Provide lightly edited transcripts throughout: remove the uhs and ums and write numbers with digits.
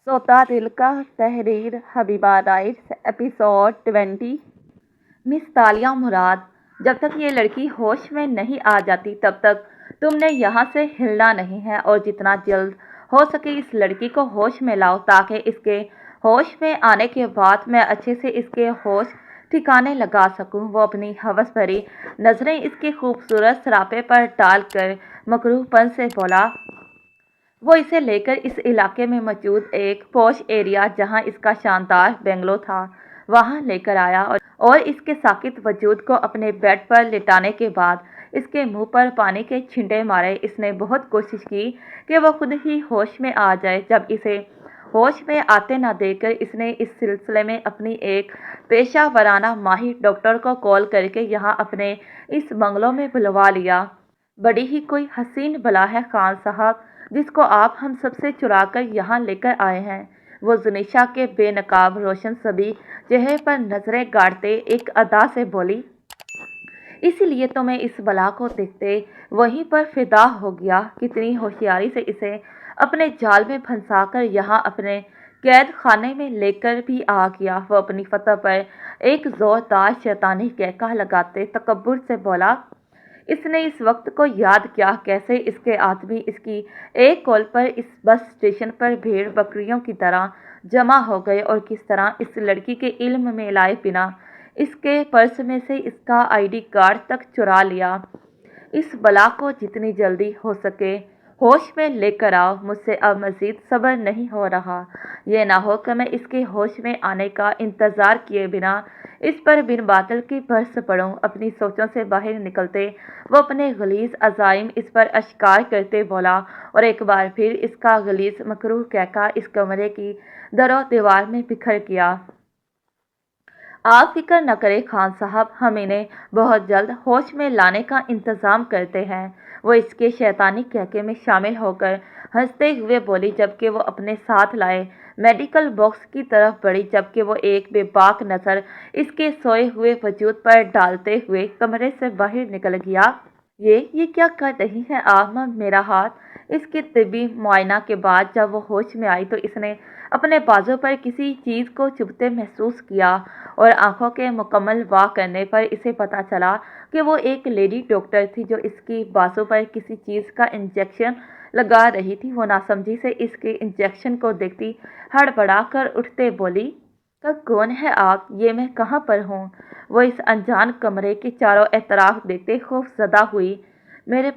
सोता दिल का तहरीर हबीबा राइट्स एपिसोड 20। मिस तालिया मुराद, जब तक ये लड़की होश में नहीं आ जाती तब तक तुमने यहाँ से हिलना नहीं है और जितना जल्द हो सके इस लड़की को होश में लाओ ताकि इसके होश में आने के बाद मैं अच्छे से इसके होश ठिकाने लगा सकूं। वो अपनी हवस भरी नजरें इसके खूबसूरत सरापे पर डालकर मकरूहपन से बोला। वो इसे लेकर इस इलाके में मौजूद एक पॉश एरिया जहां इसका शानदार बेंगलो था वहां लेकर आया और इसके साकित वजूद को अपने बेड पर लिटाने के बाद इसके मुंह पर पानी के छींटे मारे। इसने बहुत कोशिश की कि वो खुद ही होश में आ जाए। जब इसे होश में आते न देखकर इसने इस सिलसिले में अपनी एक पेशा वराना माहिर डॉक्टर को कॉल करके यहाँ अपने इस बंगलों में बुलवा लिया। बड़ी ही कोई हसीन बला है खान साहब जिसको आप हम सबसे चुरा कर यहाँ लेकर आए हैं। वो जुनिशा के बेनकाब रोशन सभी चेहरे पर नजरें गाड़ते एक अदा से बोली। इसीलिए तो मैं इस बला को देखते वहीं पर फिदा हो गया। कितनी होशियारी से इसे अपने जाल में फंसाकर यहाँ अपने कैद खाने में लेकर भी आ गया। वो अपनी फतह पर एक जोरदार शैतानी कहका लगाते तकब्बुर से बोला। इसने इस वक्त को याद किया कैसे इसके आदमी इसकी एक कॉल पर इस बस स्टेशन पर भेड़ बकरियों की तरह जमा हो गए और किस तरह इस लड़की के इल्म में लाए बिना इसके पर्स में से इसका आईडी कार्ड तक चुरा लिया। इस बला को जितनी जल्दी हो सके होश में लेकर आओ। मुझसे अब मज़ीद सब्र नहीं हो रहा। ये ना हो कि मैं इसके होश में आने का इंतज़ार किए बिना इस पर बिन बादल की बरस पड़ूं। अपनी सोचों से बाहर निकलते वो अपने गलीज अज़ाइम इस पर अश्कार करते बोला और एक बार फिर इसका गलीज मकरूह कहका इस कमरे की दरो दीवार में बिखर गया। आप फिक्र न करें खान साहब, हम इन्हें बहुत जल्द होश में लाने का इंतज़ाम करते हैं। वो इसके शैतानी कहके में शामिल होकर हंसते हुए बोली जबकि वो अपने साथ लाए मेडिकल बॉक्स की तरफ बढ़ी। जबकि वो एक बेबाक नज़र इसके सोए हुए वजूद पर डालते हुए कमरे से बाहर निकल गया। ये क्या कर रही हैं आप? मेरा हाथ। इसके तिब्बी मुआयना के बाद जब वो होश में आई तो इसने अपने बाजू पर किसी चीज़ को चुभते महसूस किया और आंखों के मुकम्मल वाह करने पर इसे पता चला कि वो एक लेडी डॉक्टर थी जो इसकी बाजू पर किसी चीज़ का इंजेक्शन लगा रही थी। वो नासमझी से इसके इंजेक्शन को देखती हड़बड़ा कर उठते बोली। कौन है आप? ये मैं कहाँ पर हूँ? वो इस अनजान कमरे के चारों एतराफ देखते खौफजदा हुई। मेरे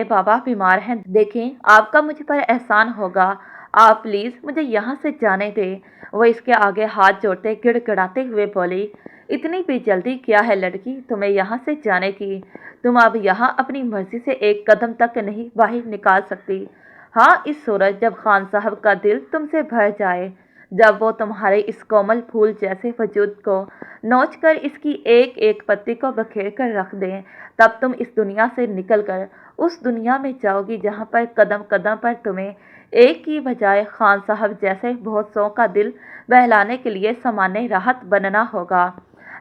बाबा बीमार हैं। देखें, आपका मुझ पर एहसान होगा। आप प्लीज़ मुझे यहाँ से जाने दें। वो इसके आगे हाथ जोड़ते गिड़गिड़ाते हुए बोली। इतनी भी जल्दी क्या है लड़की तुम्हें यहाँ से जाने की? तुम अब यहाँ अपनी मर्जी से एक कदम तक नहीं बाहर निकाल सकती। हाँ, इस सूरत जब खान साहब का दिल तुमसे भर जाए, जब वो तुम्हारे इस कोमल फूल जैसे वजूद को नोच कर इसकी एक एक पत्ती को बखेर कर रख दें, तब तुम इस दुनिया से निकल कर उस दुनिया में जाओगी जहाँ पर कदम कदम पर तुम्हें एक की बजाय खान साहब जैसे बहुत सौ का दिल बहलाने के लिए सामान्य राहत बनना होगा।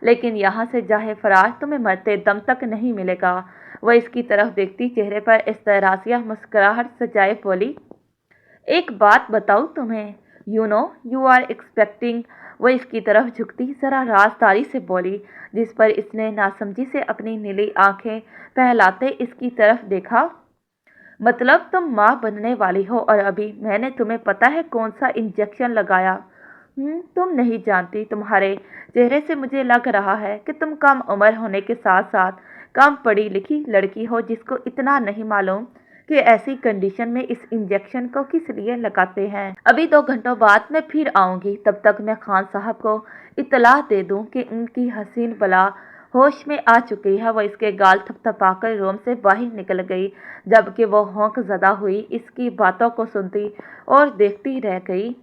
लेकिन यहाँ से जाहे फरार तुम्हें मरते दम तक नहीं मिलेगा। वह इसकी तरफ देखती चेहरे पर इस्तरासिया मुस्कुराहट सजाए बोली। एक बात बताऊँ तुम्हें, यू आर एक्सपेक्टिंग। वो इसकी तरफ झुकती जरा राजदारी से बोली जिस पर इसने नासमझी से अपनी नीली आंखें फैलाते इसकी तरफ देखा। मतलब तुम माँ बनने वाली हो और अभी मैंने तुम्हें पता है कौन सा इंजेक्शन लगाया? तुम नहीं जानती। तुम्हारे चेहरे से मुझे लग रहा है कि तुम कम उम्र होने के साथ साथ कम पढ़ी लिखी लड़की हो जिसको इतना नहीं मालूम कि ऐसी कंडीशन में इस इंजेक्शन को किस लिए लगाते हैं। अभी 2 घंटों बाद मैं फिर आऊँगी। तब तक मैं खान साहब को इत्तला दे दूँ कि उनकी हसीन बला होश में आ चुकी है। वह इसके गाल थपथपाकर रूम से बाहर निकल गई जबकि वो हौंक ज़दा हुई इसकी बातों को सुनती और देखती रह गई।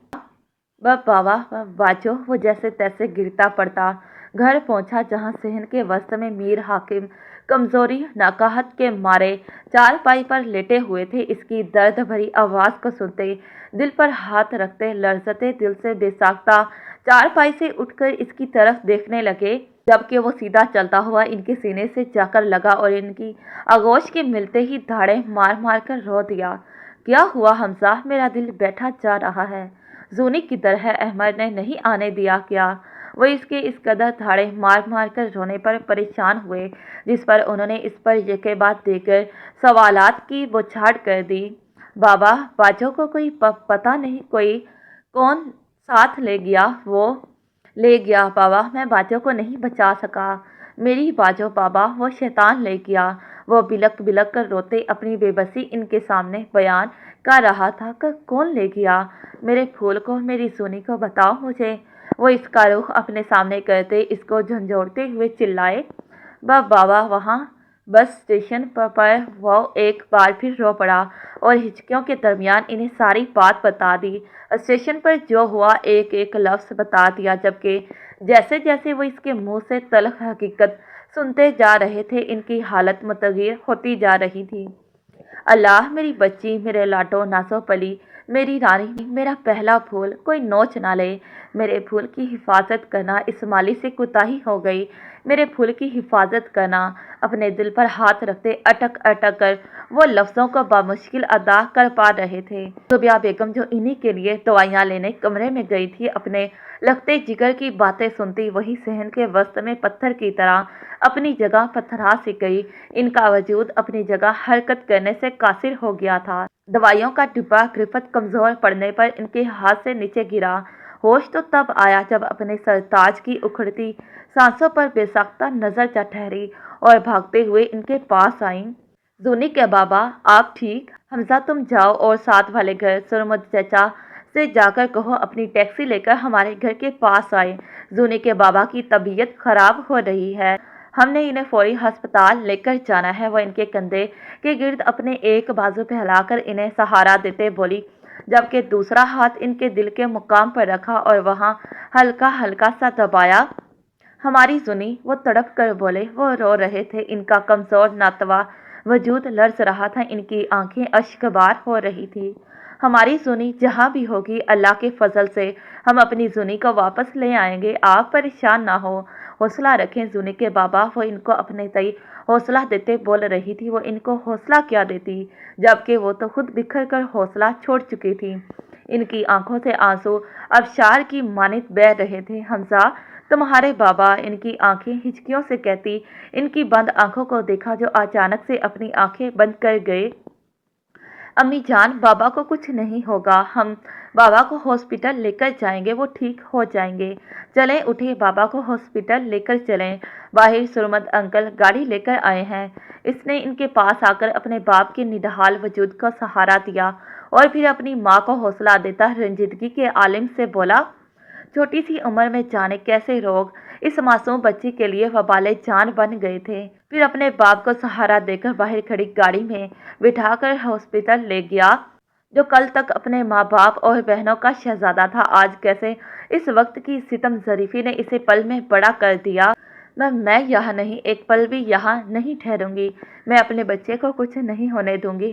बाबा बाजो। वो जैसे तैसे गिरता पड़ता घर पहुंचा जहां सहन के वस्त में मीर हाकिम कमजोरी नकाहत के मारे चारपाई पर लेटे हुए थे। इसकी दर्द भरी आवाज़ को सुनते दिल पर हाथ रखते लर्जते दिल से बेसाख्ता चारपाई से उठकर इसकी तरफ देखने लगे जबकि वो सीधा चलता हुआ इनके सीने से जाकर लगा और इनकी आगोश के मिलते ही धाड़े मार मार कर रो दिया। کیا ہوا حمزہ؟ میرا دل بیٹھا جا رہا ہے۔ زونی کی طرح احمد نے نہیں آنے دیا کیا؟ وہ اس کے اس قدر دھاڑے مار مار کر رونے پر پریشان ہوئے، جس پر انہوں نے اس پر یکے بعد دے کر سوالات کی بوچھاڑ کر دی۔ بابا، باجو کو کوئی پتہ نہیں کوئی کون ساتھ لے گیا؟ وہ لے گیا بابا، میں باجو کو نہیں بچا سکا۔ میری باجو بابا، وہ شیطان لے گیا۔ وہ بلک بلک کر روتے اپنی بے بسی ان کے سامنے بیان کر رہا تھا کہ کون لے گیا؟ میرے پھول کو، میری زونی کو بتاؤ مجھے۔ وہ اس کا رخ اپنے سامنے کرتے اس کو جھنجھوڑتے ہوئے چلائے۔ بابا وہاں بس اسٹیشن پر وہ ایک بار پھر رو پڑا اور ہچکیوں کے درمیان انہیں ساری بات بتا دی۔ اسٹیشن پر جو ہوا ایک ایک لفظ بتا دیا، جبکہ جیسے جیسے وہ اس کے منہ سے تلخ حقیقت سنتے جا رہے تھے ان کی حالت متغیر ہوتی جا رہی تھی۔ اللہ، میری بچی، میرے لاڈو نازو پلی، میری رانی، میرا پہلا پھول، کوئی نوچ نہ لے۔ میرے پھول کی حفاظت کرنا، اس مالی سے کوتاہی ہو گئی، میرے پھول کی حفاظت کرنا۔ اپنے دل پر ہاتھ رکھتے اٹک اٹک کر وہ لفظوں کو بامشکل ادا کر پا رہے تھے۔ زبیہ بیگم جو انہی کے لیے دوائیاں لینے کمرے میں گئی تھی، اپنے لگتے جگر کی باتیں سنتی وہی صحن کے وسط میں پتھر کی طرح اپنی جگہ پتھرا سی گئی۔ ان کا وجود اپنی جگہ حرکت کرنے سے قاصر ہو گیا تھا۔ دوائیوں کا ڈبہ گرفت کمزور پڑنے پر ان کے ہاتھ سے نیچے گرا۔ ہوش تو تب آیا جب اپنے سرتاج کی اکھڑتی سانسوں پر بے ساختہ نظر جا ٹھہری اور بھاگتے ہوئے ان کے پاس آئیں۔ زونی کے بابا، آپ ٹھیک؟ حمزہ تم جاؤ اور ساتھ والے گھر سرمد چچا سے جا کر کہو اپنی ٹیکسی لے کر ہمارے گھر کے پاس آئے۔ زونی کے بابا کی طبیعت خراب ہو رہی ہے، ہم نے انہیں فوری ہسپتال لے کر جانا ہے۔ وہ ان کے کندھے کے گرد اپنے ایک بازو پھیلا کر انہیں سہارا دیتے بولی، جبکہ دوسرا ہاتھ ان کے دل کے مقام پر رکھا اور وہاں ہلکا ہلکا سا دبایا۔ ہماری زونی، وہ تڑپ کر بولے۔ وہ رو رہے تھے، ان کا کمزور ناتواں وجود لرز رہا تھا، ان کی آنکھیں اشک بار ہو رہی تھی۔ ہماری زونی جہاں بھی ہوگی، اللہ کے فضل سے ہم اپنی زونی کو واپس لے آئیں گے، آپ پریشان نہ ہو، حوصلہ رکھیں زونی کے بابا۔ وہ ان کو اپنے تئیں حوصلہ دیتے بول رہی تھی۔ وہ ان کو حوصلہ کیا دیتی، جبکہ وہ تو خود بکھر کر حوصلہ چھوڑ چکی تھی۔ ان کی آنکھوں سے آنسو آبشار کی مانند بہہ رہے تھے۔ حمزہ، تمہارے بابا؟ ان کی آنکھیں ہچکیوں سے کہتی ان کی بند آنکھوں کو دیکھا جو اچانک سے اپنی آنکھیں بند کر گئے۔ امی جان، بابا کو کچھ نہیں ہوگا، ہم بابا کو ہاسپٹل لے کر جائیں گے، وہ ٹھیک ہو جائیں گے۔ چلیں اٹھیں، بابا کو ہاسپٹل لے کر چلیں۔ باہر سرمد انکل گاڑی لے کر آئے ہیں۔ اس نے ان کے پاس آ کر اپنے باپ کے نڈھال وجود کو سہارا دیا اور پھر اپنی ماں کو حوصلہ دیتا رنجیدگی کے عالم سے بولا، چھوٹی سی عمر میں جانے کیسے روگ اس معصوم بچی کے لیے وبال جان بن گئے تھے۔ پھر اپنے باپ کو سہارا دے کر باہر کھڑی گاڑی میں بٹھا کر ہاسپٹل لے گیا۔ جو کل تک اپنے ماں باپ اور بہنوں کا شہزادہ تھا، آج کیسے اس وقت کی ستم ظریفی نے اسے پل میں بڑا کر دیا۔ میں یہاں نہیں، ایک پل بھی یہاں نہیں ٹھہروں گی، میں اپنے بچے کو کچھ نہیں ہونے دوں گی،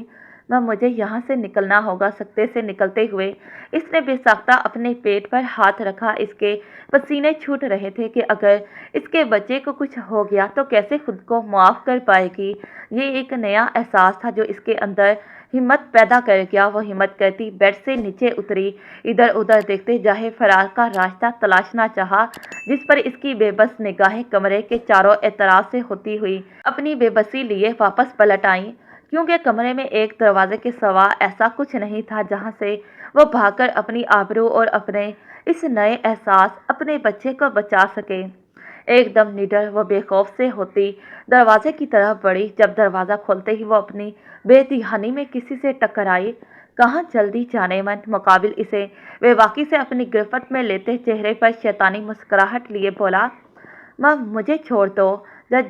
مجھے یہاں سے نکلنا ہوگا۔ سکتے سے نکلتے ہوئے اس نے بے ساختہ اپنے پیٹ پر ہاتھ رکھا۔ اس کے پسینے چھوٹ رہے تھے کہ اگر اس کے بچے کو کچھ ہو گیا تو کیسے خود کو معاف کر پائے گی۔ یہ ایک نیا احساس تھا جو اس کے اندر ہمت پیدا کر گیا۔ وہ ہمت کرتی بیڈ سے نیچے اتری، ادھر ادھر دیکھتے جاہے فرار کا راستہ تلاشنا چاہا، جس پر اس کی بے بس نگاہیں کمرے کے چاروں اطراف سے ہوتی ہوئی اپنی بے بسی لیے واپس پلٹ آئیں، کیونکہ کمرے میں ایک دروازے کے سوا ایسا کچھ نہیں تھا جہاں سے وہ بھاگ کر اپنی آبرو اور اپنے اس نئے احساس، اپنے بچے کو بچا سکے۔ ایک دم نڈر وہ بے خوف سے ہوتی دروازے کی طرف بڑھی۔ جب دروازہ کھولتے ہی وہ اپنی بے دہانی میں کسی سے ٹکرائی۔ کہاں جلدی جانے من، مقابل اسے بے باکی سے اپنی گرفت میں لیتے چہرے پر شیطانی مسکراہٹ لیے بولا، مجھے چھوڑ دو،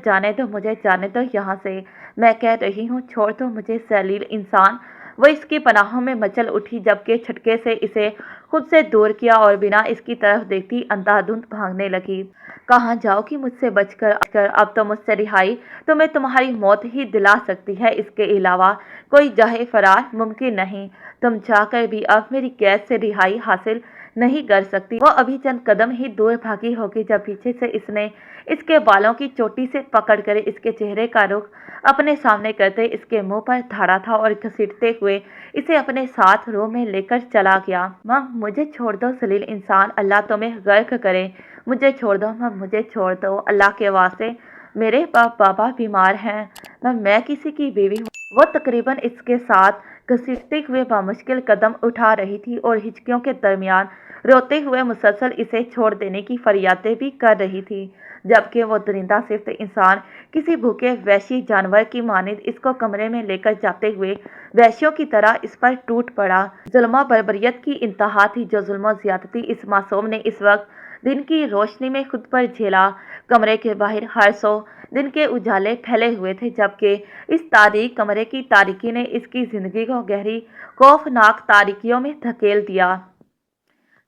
جانے دو، مجھے جانے دو یہاں سے، میں کہہ رہی ہوں چھوڑ دو مجھے ذلیل انسان۔ وہ اس کی پناہوں میں مچل اٹھی، جبکہ جھٹکے سے اسے خود سے دور کیا اور بنا اس کی طرف دیکھتی اندھا دھند بھاگنے لگی۔ کہاں جاؤ گی مجھ سے بچ کر؟ اب تو مجھ سے رہائی تمہیں تمہاری موت ہی دلا سکتی ہے، اس کے علاوہ کوئی جاہ فرار ممکن نہیں۔ تم چاہ کر بھی اب میری قید سے رہائی حاصل नहीं कर सकती। वो अभी चंद कदम ही दूर भागी होगी जब पीछे से इसने इसके बालों की चोटी से पकड़कर इसके चेहरे का रुख अपने सामने करते इसके मुंह पर धाड़ा था और घसीटते हुए इसे अपने साथ रूम में लेकर चला गया। माँ मुझे छोड़ दो जलील इंसान, अल्लाह तुम्हें गर्क करे। मुझे छोड़ दो माँ, मुझे छोड़ दो अल्लाह के वास्ते। मेरे बाबा बीमार हैं, मैं किसी की बीवी हूँ। वो तकरीबन इसके साथ घसीटते हुए बामुश्किल कदम उठा रही थी और हिचकियों के दरमियान रोते हुए मुसलसल इसे छोड़ देने की फरियादें भी कर रही थी, जबकि वो दरिंदा सिर्फ इंसान किसी भूखे वहशी जानवर की मानिंद इसको कमरे में लेकर जाते हुए वहशियों की तरह इस पर टूट पड़ा। जुल्म बर्बरियत की इंतहा थी जो जुल्म ज्यादती इस मासूम ने इस वक्त दिन की रोशनी में खुद पर झेला। कमरे के बाहर हर सौ दिन के उजाले फैले हुए थे, जबकि इस तारीक कमरे की तारीकी ने इसकी जिंदगी को गहरी खौफनाक तारीकियों में धकेल दिया।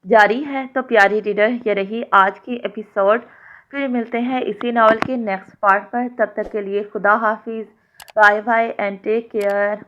जारी है तो प्यारी रीडर, ये रही आज की एपिसोड। फिर मिलते हैं इसी नावल के नेक्स्ट पार्ट पर। तब तक के लिए खुदा हाफिज, bye bye and take care.